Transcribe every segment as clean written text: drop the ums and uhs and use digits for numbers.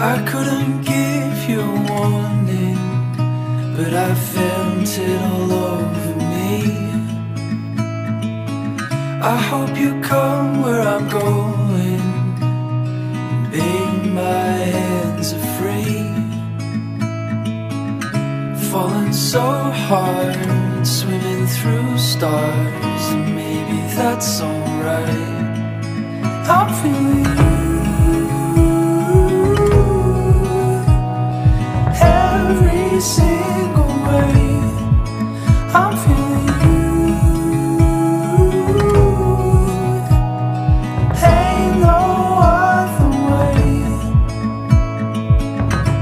I couldn't give you a warning, but I felt it all over me. I hope you come where I'm going, babe, my hands are free. Falling so hard, swimming through stars, and maybe that's alright. I'm feeling you every single way. I'm feeling you, ain't no other way.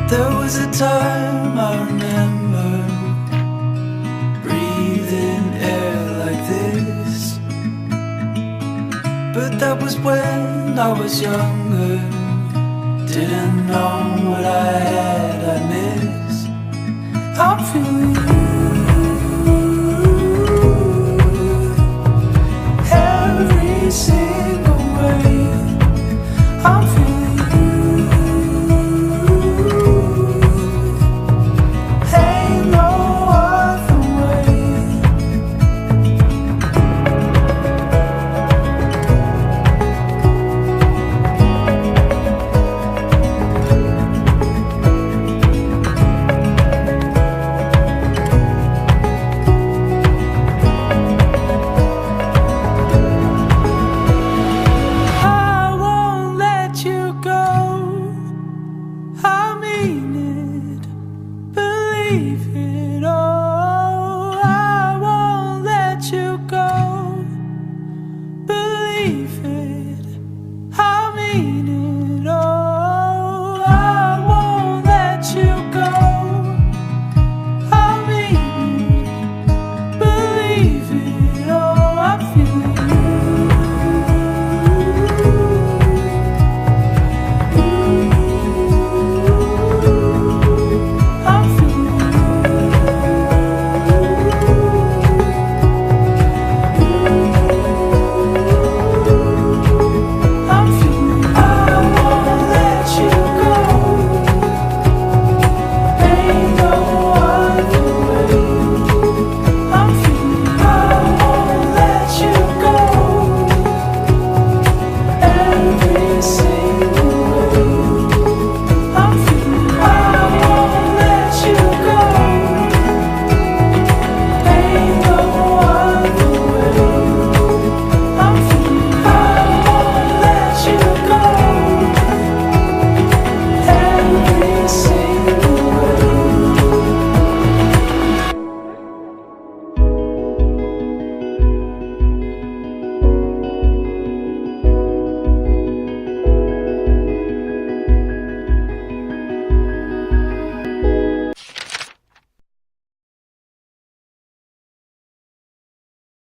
There was a time I remember breathing air like this, but that was when I was younger. Didn't know what I had, I missed. I'm feeling